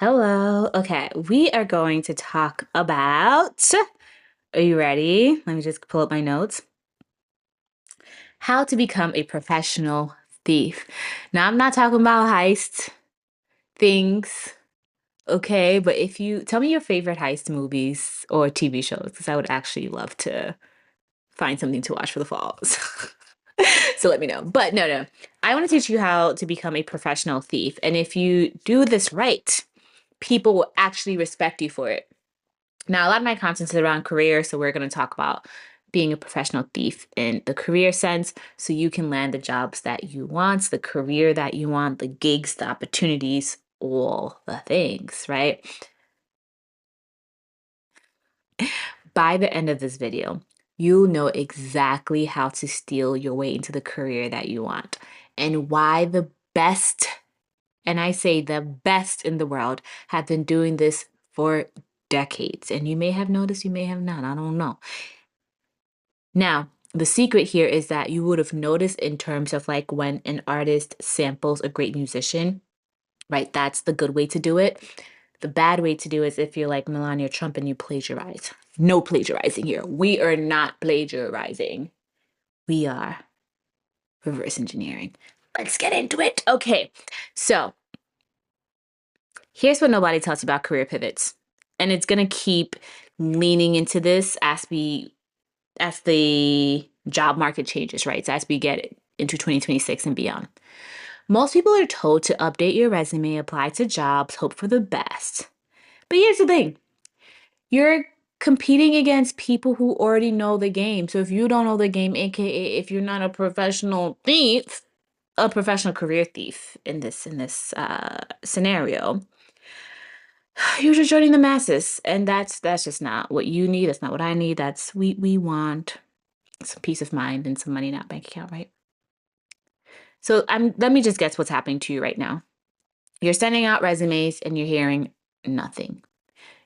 Hello. Okay, we are going to talk about. Are you ready? Let me just pull up my notes. How to become a professional thief. Now, I'm not talking about heist things, okay? But if you tell me your favorite heist movies or TV shows, because I would actually love to find something to watch for the falls. So let me know. But no. I want to teach you how to become a professional thief. And if you do this right, people will actually respect you for it. Now, a lot of my content is around career, so we're going to talk about being a professional thief in the career sense so you can land the jobs that you want, the career that you want, the gigs, the opportunities, all the things, right? By the end of this video, you'll know exactly how to steal your way into the career that you want and why the best, and I say the best in the world, have been doing this for decades. And you may have noticed, you may have not, I don't know. Now, the secret here is that you would have noticed in terms of like when an artist samples a great musician, right? That's the good way to do it. The bad way to do it is if you're like Melania Trump and you plagiarize. No plagiarizing here. We are not plagiarizing. We are reverse engineering. Let's get into it. Okay. So here's what nobody tells you about career pivots. And it's going to keep leaning into this as the job market changes, right? So as we get into 2026 and beyond. Most people are told to update your resume, apply to jobs, hope for the best. But here's the thing. You're competing against people who already know the game. So if you don't know the game, aka if you're not a professional thief, a professional career thief in this scenario, you're just joining the masses, and that's just not what you need. That's not what I need. That's we want some peace of mind and some money in our bank account, right? So let me just guess what's happening to you right now. You're sending out resumes and you're hearing nothing.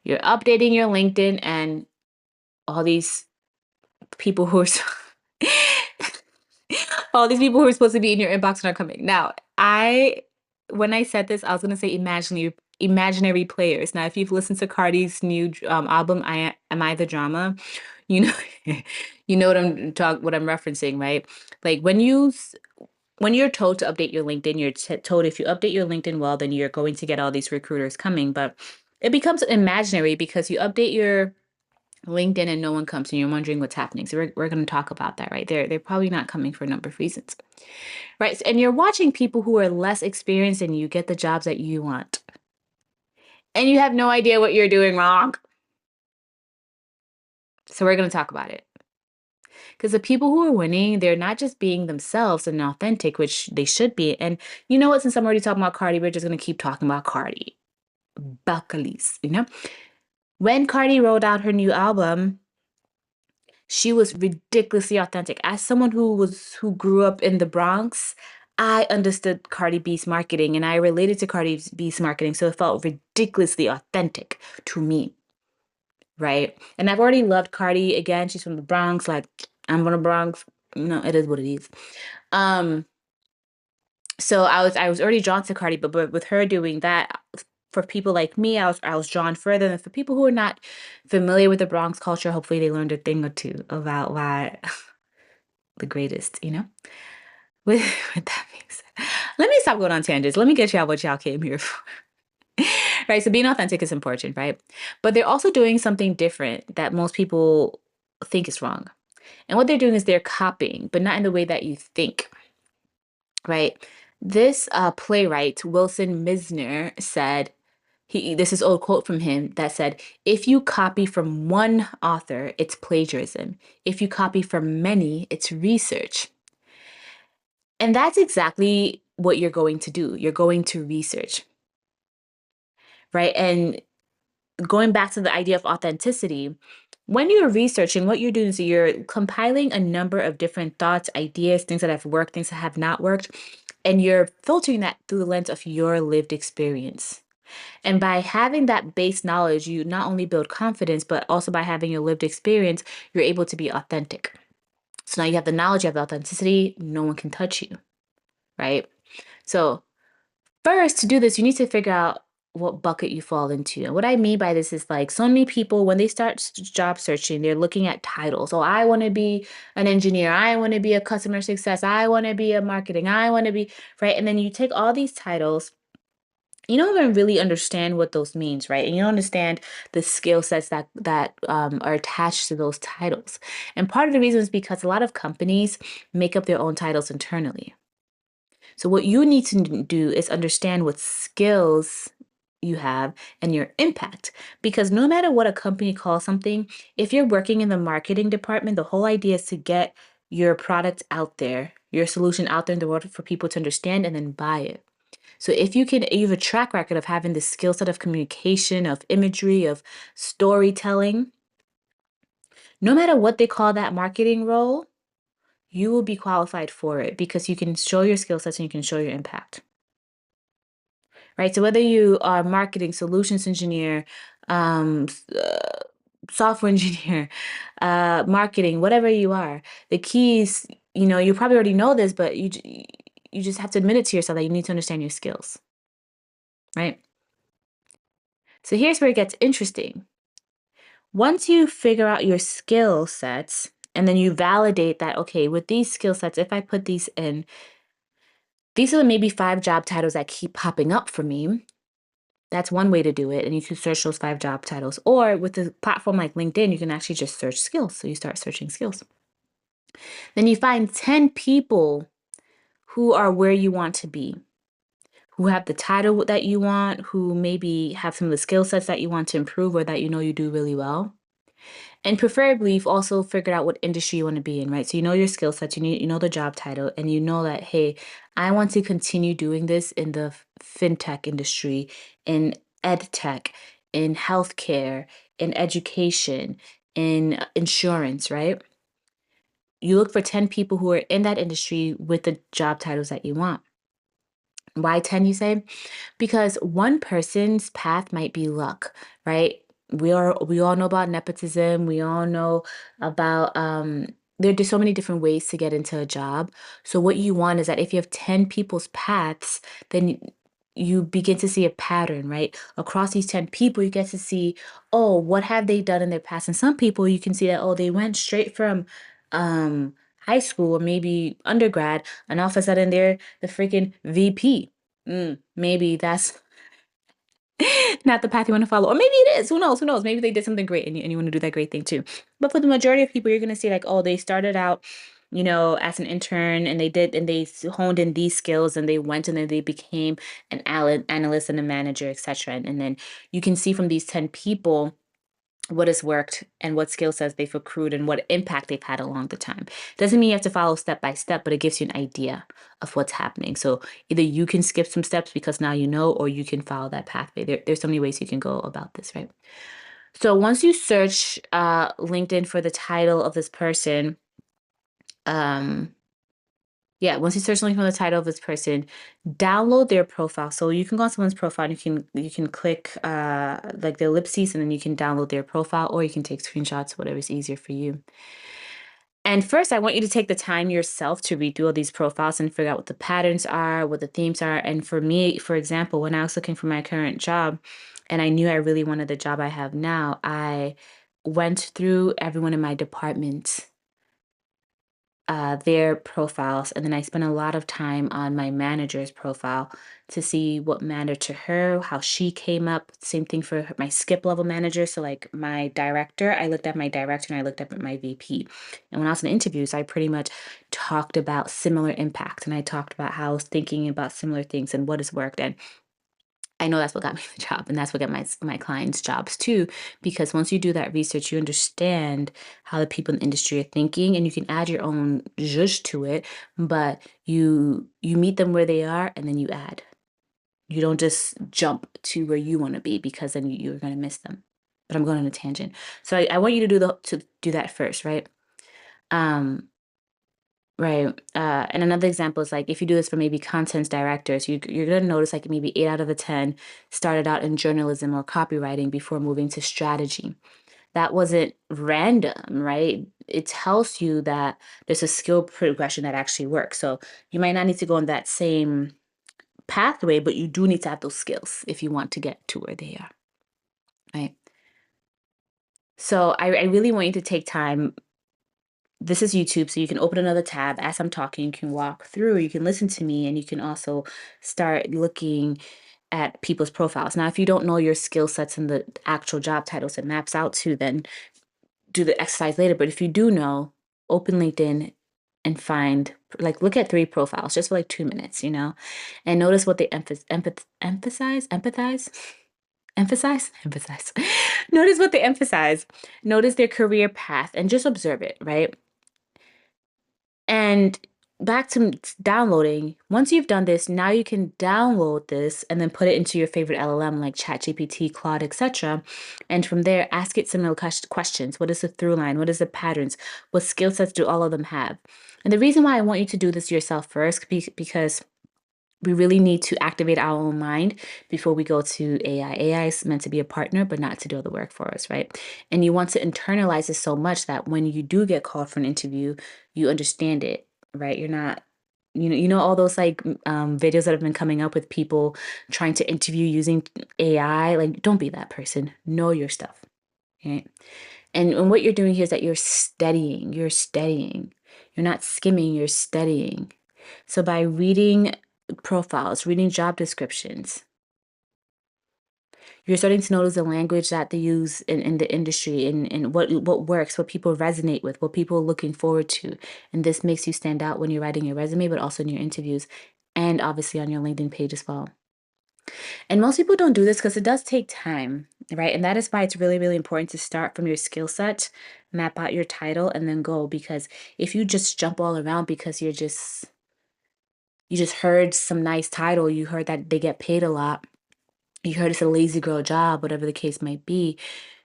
You're updating your LinkedIn and all these people who are all these people who are supposed to be in your inbox are not coming. Now, when I said this, I was gonna say imaginary players. Now, if you've listened to Cardi's new album, Am I the Drama, you know, you know what I'm referencing, right? Like when you're told to update your LinkedIn, you're told if you update your LinkedIn well, then you're going to get all these recruiters coming. But it becomes imaginary because you update your LinkedIn and no one comes and you're wondering what's happening. So we're going to talk about that, right? They're probably not coming for a number of reasons, right? And you're watching people who are less experienced than you get the jobs that you want. And you have no idea what you're doing wrong. So we're going to talk about it. Because the people who are winning, they're not just being themselves and authentic, which they should be. And you know what? Since I'm already talking about Cardi, we're just going to keep talking about Cardi. Buckleys, you know? When Cardi rolled out her new album, she was ridiculously authentic. As someone who grew up in the Bronx, I understood Cardi B's marketing and I related to Cardi B's marketing, so it felt ridiculously authentic to me, right? And I've already loved Cardi. Again, she's from the Bronx. Like, I'm from the Bronx. You know, it is what it is. Um, so I was already drawn to Cardi, but with her doing that, for people like me, I was drawn further. And for people who are not familiar with the Bronx culture, hopefully they learned a thing or two about why the greatest, you know? With, with that being said, let me stop going on tangents. Let me get y'all what y'all came here for. Right? So being authentic is important, right? But they're also doing something different that most people think is wrong. And what they're doing is they're copying, but not in the way that you think, right? This playwright, Wilson Misner, said, this is old quote from him that said, if you copy from one author, it's plagiarism. If you copy from many, it's research. And that's exactly what you're going to do. You're going to research, right? And going back to the idea of authenticity, when you're researching, what you're doing is you're compiling a number of different thoughts, ideas, things that have worked, things that have not worked, and you're filtering that through the lens of your lived experience. And by having that base knowledge, you not only build confidence, but also by having your lived experience, you're able to be authentic. So now you have the knowledge, you have the authenticity, no one can touch you, right? So first, to do this, you need to figure out what bucket you fall into. And what I mean by this is like so many people, when they start job searching, they're looking at titles. Oh, I want to be an engineer. I want to be a customer success. I want to be a marketing. I want to be, right? And then you take all these titles. You don't even really understand what those means, right? And you don't understand the skill sets that are attached to those titles. And part of the reason is because a lot of companies make up their own titles internally. So what you need to do is understand what skills you have and your impact. Because no matter what a company calls something, if you're working in the marketing department, the whole idea is to get your product out there, your solution out there in the world for people to understand and then buy it. So if you have a track record of having the skill set of communication, of imagery, of storytelling, no matter what they call that marketing role, you will be qualified for it because you can show your skill sets and you can show your impact. Right? So whether you are a marketing solutions engineer, um, software engineer, marketing, whatever you are, the keys, you probably already know this, but you just have to admit it to yourself that you need to understand your skills, right? So here's where it gets interesting. Once you figure out your skill sets and then you validate that, okay, with these skill sets, if I put these in, these are the maybe 5 job titles that keep popping up for me. That's one way to do it. And you can search those 5 job titles. Or with a platform like LinkedIn, you can actually just search skills. So you start searching skills. Then you find 10 people who are where you want to be, who have the title that you want, who maybe have some of the skill sets that you want to improve or that you do really well. And preferably, you've also figured out what industry you want to be in, right? So you know your skill sets, you know the job title, and you know that, hey, I want to continue doing this in the fintech industry, in ed tech, in healthcare, in education, in insurance, right? You look for 10 people who are in that industry with the job titles that you want. Why 10, you say? Because one person's path might be luck, right? We all know about nepotism. We all know about there's so many different ways to get into a job. So what you want is that if you have 10 people's paths, then you begin to see a pattern, right? Across these 10 people, you get to see, oh, what have they done in their past? And some people you can see that, oh, they went straight from high school or maybe undergrad, and all of a sudden they're the freaking VP. Maybe that's not the path you want to follow. Or maybe it is. Who knows? Who knows? Maybe they did something great and you want to do that great thing too. But for the majority of people, you're going to see like, oh, they started out, as an intern and they honed in these skills and they went and then they became an analyst and a manager, etc. And then you can see from these 10 people what has worked and what skill sets they've accrued and what impact they've had along the time. Doesn't mean you have to follow step by step, but it gives you an idea of what's happening. So either you can skip some steps because now you know, or you can follow that pathway. There's so many ways you can go about this, right? So once you search LinkedIn for the title of this person, um, yeah, once you search LinkedIn for the title of this person, download their profile. So you can go on someone's profile and you can click like the ellipses and then you can download their profile or you can take screenshots, whatever's easier for you. And first, I want you to take the time yourself to read through all these profiles and figure out what the patterns are, what the themes are. And for me, for example, when I was looking for my current job and I knew I really wanted the job I have now, I went through everyone in my department, their profiles, and then I spent a lot of time on my manager's profile to see what mattered to her, how she came up. Same thing for my skip level manager. So like my director, I looked at my director and I looked at my VP. And when I was in interviews, I pretty much talked about similar impact and I talked about how I was thinking about similar things and what has worked. And I know that's what got me the job, and that's what got my clients jobs too. Because once you do that research, you understand how the people in the industry are thinking, and you can add your own zhuzh to it. But you meet them where they are, and then you add. You don't just jump to where you want to be because then you're going to miss them. But I'm going on a tangent. So I want you to do that first, right? Um, Right. And another example is like if you do this for maybe content directors, you're going to notice like maybe 8 out of the 10 started out in journalism or copywriting before moving to strategy. That wasn't random, right? It tells you that there's a skill progression that actually works. So you might not need to go in that same pathway, but you do need to have those skills if you want to get to where they are, right? So I really want you to take time. This is YouTube, so you can open another tab as I'm talking. You can walk through, you can listen to me, and you can also start looking at people's profiles. Now, if you don't know your skill sets and the actual job titles it maps out to, then do the exercise later. But if you do know, open LinkedIn and find, like, look at 3 profiles just for like 2 minutes, and notice what they emphasize. Notice what they emphasize. Notice their career path and just observe it, right? And back to downloading. Once you've done this, now you can download this and then put it into your favorite LLM like ChatGPT, Claude, etc. And from there, ask it similar questions. What is the through line? What is the patterns? What skill sets do all of them have? And the reason why I want you to do this yourself first, because we really need to activate our own mind before we go to AI. AI is meant to be a partner, but not to do all the work for us, right? And you want to internalize it so much that when you do get called for an interview, you understand it, right? You're not, all those like videos that have been coming up with people trying to interview using AI. Like, don't be that person. Know your stuff, right? And what you're doing here is that you're studying. You're studying. You're not skimming. You're studying. So by reading profiles, reading job descriptions, you're starting to notice the language that they use in the industry and what works, what people resonate with, what people are looking forward to. And this makes you stand out when you're writing your resume, but also in your interviews and obviously on your LinkedIn page as well. And most people don't do this because it does take time, right? And that is why it's really, really important to start from your skill set, map out your title, and then go. Because if you just jump all around because you just heard some nice title, you heard that they get paid a lot, you heard it's a lazy girl job, whatever the case might be,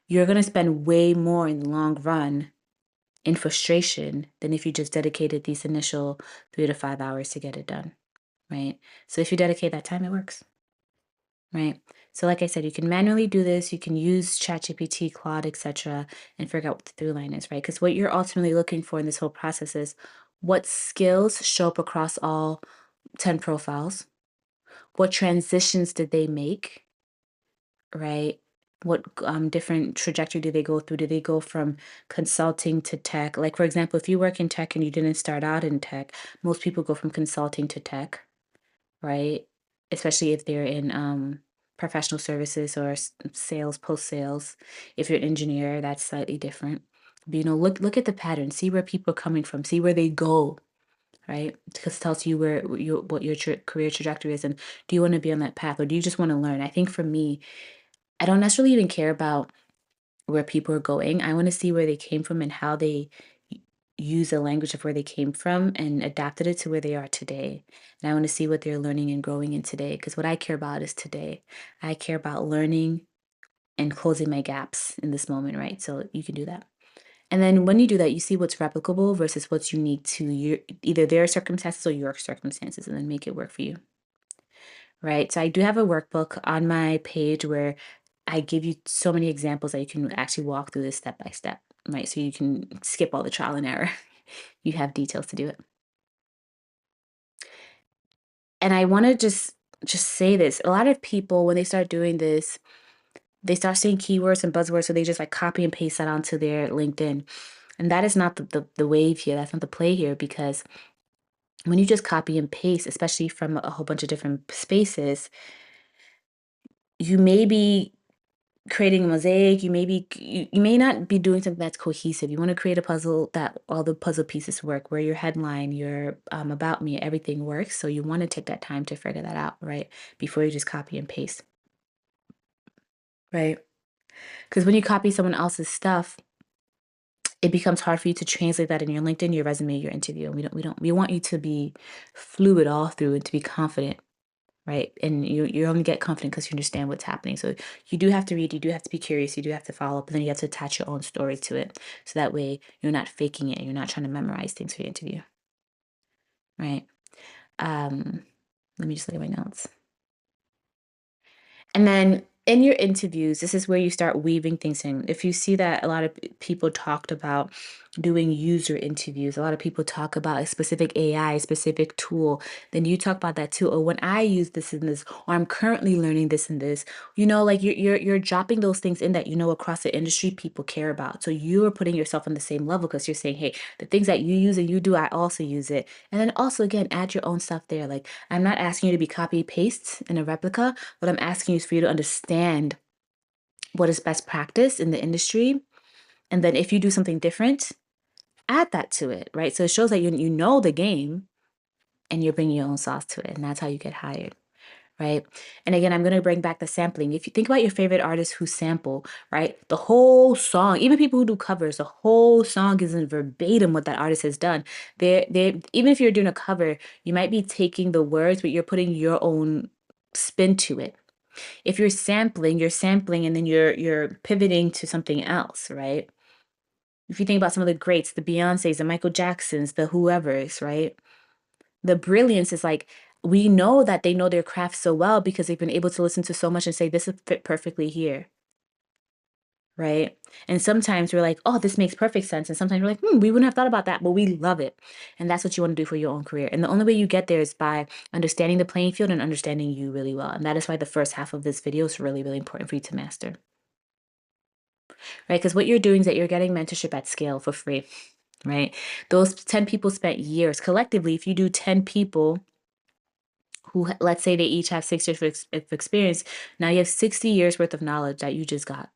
you're going to spend way more in the long run in frustration than if you just dedicated these initial 3 to 5 hours to get it done, right? So if you dedicate that time, it works, right? So like I said, you can manually do this, you can use ChatGPT, Claude, etc., and figure out what the through line is, right? Because what you're ultimately looking for in this whole process is what skills show up across all 10 profiles. What transitions did they make, right? What different trajectory do they go through? Do they go from consulting to tech? Like, for example, if you work in tech and you didn't start out in tech, most people go from consulting to tech, right? Especially if they're in professional services or sales, post sales. If you're an engineer, that's slightly different. But look at the pattern, see where people are coming from, see where they go, right? Because it tells you what your career trajectory is, and do you want to be on that path or do you just want to learn? I think for me, I don't necessarily even care about where people are going. I want to see where they came from and how they use the language of where they came from and adapted it to where they are today. And I want to see what they're learning and growing in today. Because what I care about is today. I care about learning and closing my gaps in this moment, right? So you can do that. And then when you do that, you see what's replicable versus what's unique to either their circumstances or your circumstances, and then make it work for you. Right. So I do have a workbook on my page where I give you so many examples that you can actually walk through this step by step. Right. So you can skip all the trial and error. You have details to do it. And I want to just say this. A lot of people, when they start doing this, they start saying keywords and buzzwords. So they just like copy and paste that onto their LinkedIn. And that is not the wave here. That's not the play here, because when you just copy and paste, especially from a whole bunch of different spaces, you may be creating a mosaic. You may not be doing something that's cohesive. You want to create a puzzle that all the puzzle pieces work, where your headline, your about me, everything works. So you want to take that time to figure that out, right? Before you just copy and paste, right? Because when you copy someone else's stuff, it becomes hard for you to translate that in your LinkedIn, your resume, your interview. And we want you to be fluid all through and to be confident, right? And you only get confident because you understand what's happening. So you do have to read, you do have to be curious, you do have to follow up, and then you have to attach your own story to it. So that way you're not faking it, and you're not trying to memorize things for your interview, right? Um, Let me just look at my notes. And then in your interviews, this is where you start weaving things in. If you see that a lot of people talked about doing user interviews. A lot of people talk about a specific AI, specific tool. Then you talk about that too. Or when I use this and this, or I'm currently learning this and this. Like you're dropping those things in that across the industry people care about. So you're putting yourself on the same level because you're saying, hey, the things that you use and you do, I also use it. And then also again, add your own stuff there. Like I'm not asking you to be copy paste in a replica. What I'm asking you is for you to understand what is best practice in the industry. And then if you do something different, add that to it, right? So it shows that you know the game and you're bringing your own sauce to it. And that's how you get hired, right? And again, I'm going to bring back the sampling. If you think about your favorite artists who sample, right? The whole song, even people who do covers, the whole song isn't verbatim what that artist has done. They even if you're doing a cover, you might be taking the words, but you're putting your own spin to it. If you're sampling and then you're pivoting to something else, right? If you think about some of the greats, the Beyoncés, the Michael Jacksons, the whoever's, right? The brilliance is like we know that they know their craft so well because they've been able to listen to so much and say this would fit perfectly here, right? And sometimes we're like, oh, this makes perfect sense. And sometimes we're like, we wouldn't have thought about that, but we love it. And that's what you want to do for your own career. And the only way you get there is by understanding the playing field and understanding you really well. And that is why the first half of this video is really, really important for you to master, right? Because what you're doing is that you're getting mentorship at scale for free, right? Those 10 people spent years collectively. If you do 10 people who, let's say they each have 6 years of experience, now you have 60 years worth of knowledge that you just got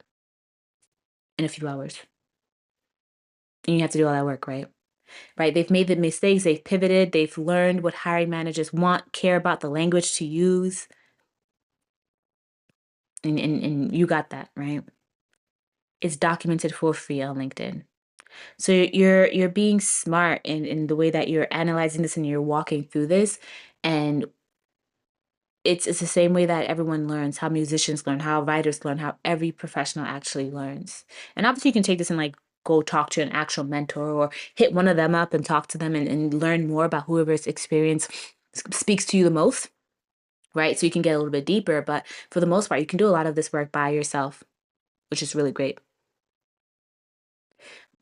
in a few hours. And you have to do all that work, right? Right. They've made the mistakes, they've pivoted, they've learned what hiring managers want, care about the language to use. And you got that, right? It's documented for free on LinkedIn. So you're being smart in the way that you're analyzing this and you're walking through this. And it's the same way that everyone learns, how musicians learn, how writers learn, how every professional actually learns. And obviously you can take this and like go talk to an actual mentor or hit one of them up and talk to them and learn more about whoever's experience speaks to you the most, right? So you can get a little bit deeper, but for the most part, you can do a lot of this work by yourself, which is really great.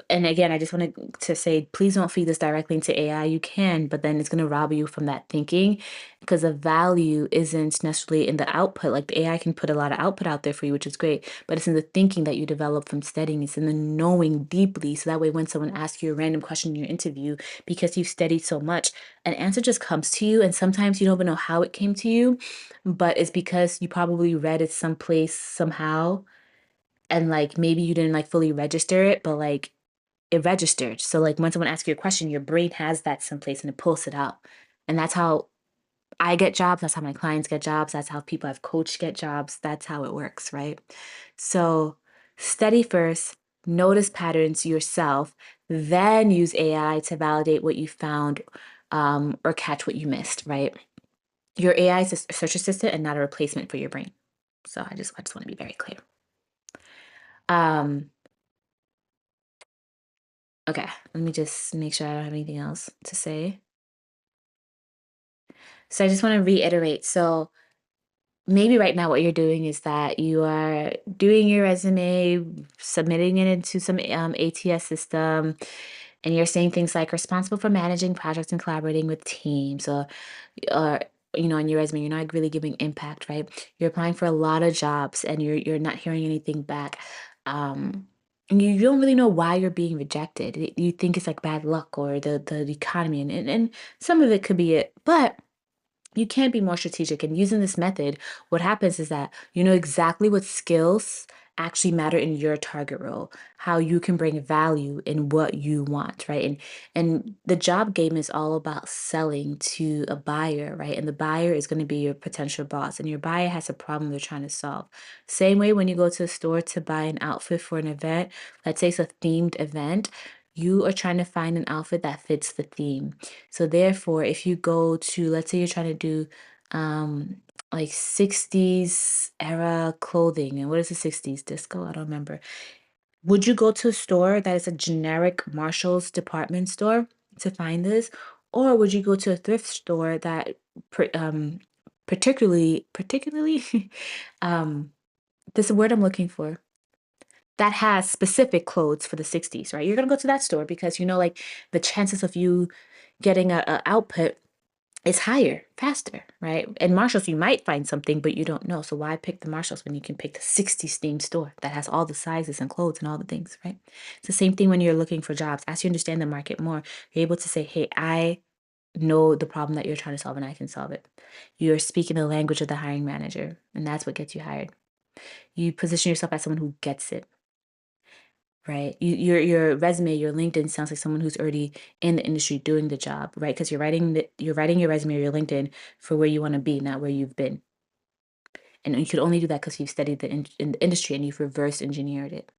And again, I just wanted to say, please don't feed this directly into AI. You can, but then it's going to rob you from that thinking because the value isn't necessarily in the output. Like the AI can put a lot of output out there for you, which is great, but it's in the thinking that you develop from studying. It's in the knowing deeply. So that way, when someone asks you a random question in your interview, because you've studied so much, an answer just comes to you. And sometimes you don't even know how it came to you, but it's because you probably read it someplace, somehow. And like maybe you didn't like fully register it, but like it registered. So like when someone asks you a question, your brain has that someplace and it pulls it out. And that's how I get jobs. That's how my clients get jobs. That's how people I've coached get jobs. That's how it works, right? So study first, notice patterns yourself, then use AI to validate what you found or catch what you missed, right? Your AI is a search assistant and not a replacement for your brain. So I just want to be very clear. Um, okay, let me just make sure I don't have anything else to say. So I just want to reiterate. So maybe right now what you're doing is that you are doing your resume, submitting it into some ATS system, and you're saying things like responsible for managing projects and collaborating with teams, or on your resume, you're not really giving impact, right? You're applying for a lot of jobs and you're not hearing anything back. And you don't really know why you're being rejected. You think it's like bad luck or the economy, and some of it could be it, but you can be more strategic. And using this method, what happens is that you know exactly what skills actually matter in your target role, how you can bring value in what you want, right? And the job game is all about selling to a buyer, right? And the buyer is going to be your potential boss, and your buyer has a problem they're trying to solve. Same way when you go to a store to buy an outfit for an event, let's say it's a themed event, you are trying to find an outfit that fits the theme. So therefore, if you go to, let's say you're trying to do um like 60s era clothing, and what is the 60s disco? I don't remember. Would you go to a store that is a generic Marshall's department store to find this? Or would you go to a thrift store that particularly um this is the word I'm looking for. that has specific clothes for the 60s, right? You're gonna go to that store because you know, like the chances of you getting a output is higher, faster, right? And Marshalls, you might find something, but you don't know. So why pick the Marshalls when you can pick the 60s themed store that has all the sizes and clothes and all the things, right? It's the same thing when you're looking for jobs. As you understand the market more, you're able to say, hey, I know the problem that you're trying to solve and I can solve it. You're speaking the language of the hiring manager, and that's what gets you hired. You position yourself as someone who gets it, right? Your resume, your LinkedIn sounds like someone who's already in the industry doing the job, right? Because you're writing your resume or your LinkedIn for where you want to be, not where you've been. And you could only do that because you've studied in the industry and you've reverse engineered it.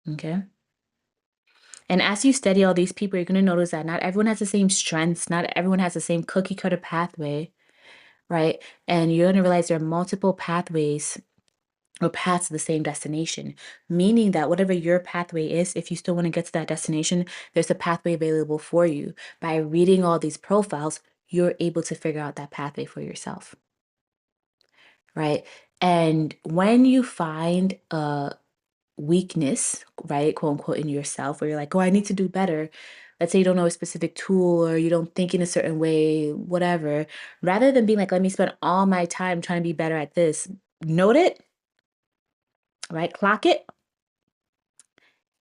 Okay. And as you study all these people, you're going to notice that not everyone has the same strengths, not everyone has the same cookie cutter pathway, right? And you're going to realize there are multiple pathways or paths to the same destination, meaning that whatever your pathway is, if you still want to get to that destination, there's a pathway available for you. By reading all these profiles, you're able to figure out that pathway for yourself, right? And when you find a weakness, right, quote unquote, in yourself, where you're like, oh, I need to do better. Let's say you don't know a specific tool or you don't think in a certain way, whatever, rather than being like, let me spend all my time trying to be better at this, note it, right? Clock it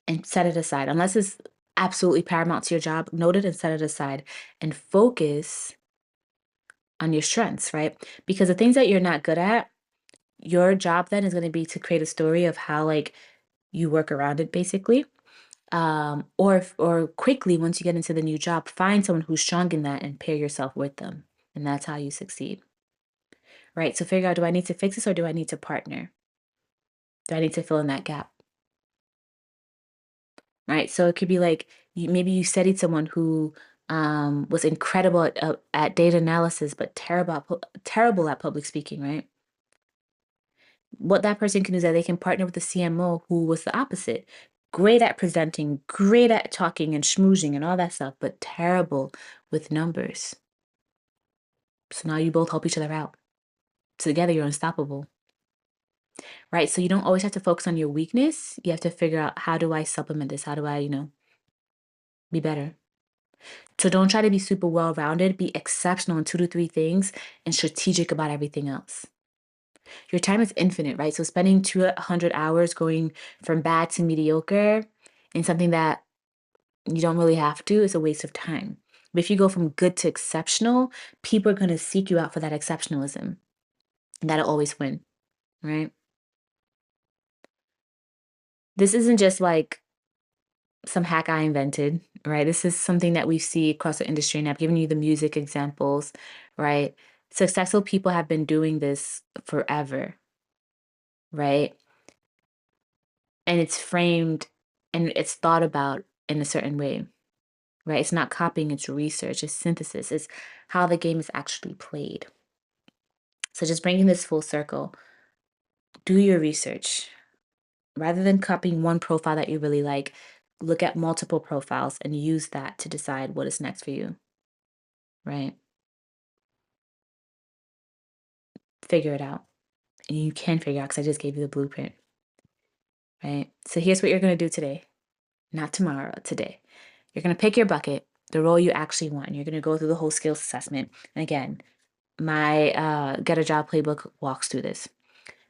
and set it aside. Unless it's absolutely paramount to your job, note it and set it aside and focus on your strengths, right? Because the things that you're not good at, your job then is going to be to create a story of how like you work around it basically. Or quickly once you get into the new job, find someone who's strong in that and pair yourself with them. And that's how you succeed. Right? So figure out, do I need to fix this or do I need to partner? Do I need to fill in that gap? Right? So it could be like maybe you studied someone who was incredible at data analysis, but terrible at public speaking, right? What that person can do is that they can partner with the CMO who was the opposite. Great at presenting, great at talking and schmoozing and all that stuff, but terrible with numbers. So now you both help each other out. Together, you're unstoppable, right? So you don't always have to focus on your weakness. You have to figure out, how do I supplement this? How do I, be better? So don't try to be super well rounded. Be exceptional in 2 to 3 things and strategic about everything else. Your time is infinite, right? So spending 200 hours going from bad to mediocre in something that you don't really have to is a waste of time. But if you go from good to exceptional, people are going to seek you out for that exceptionalism. And that'll always win, right? This isn't just like some hack I invented, right? This is something that we see across the industry. And I've given you the music examples, right? Successful people have been doing this forever, right? And it's framed and it's thought about in a certain way, right? It's not copying, it's research, it's synthesis, it's how the game is actually played. So just bringing this full circle, do your research. Rather than copying one profile that you really like, look at multiple profiles and use that to decide what is next for you, right? Figure it out. And you can figure out because I just gave you the blueprint, right? So here's what you're going to do today, not tomorrow, today. You're going to pick your bucket, the role you actually want. And you're going to go through the whole skills assessment. And again, my Get a Job playbook walks through this.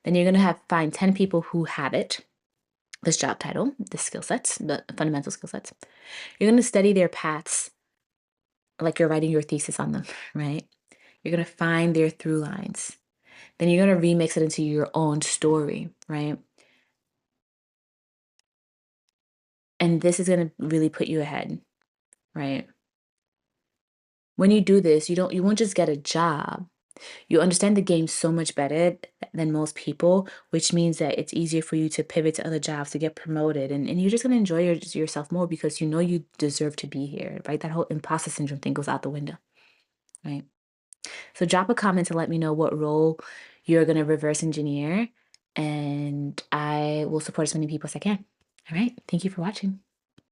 Then you're going to find 10 people who have it, this job title, the skill sets, the fundamental skill sets. You're going to study their paths like you're writing your thesis on them, right? You're going to find their through lines. Then you're going to remix it into your own story, right? And this is going to really put you ahead, right? When you do this, you won't just get a job. You understand the game so much better than most people, which means that it's easier for you to pivot to other jobs, to get promoted. And you're just going to enjoy yourself more because you know you deserve to be here, right? That whole imposter syndrome thing goes out the window, right? So drop a comment to let me know what role you're going to reverse engineer, and I will support as many people as I can. All right. Thank you for watching.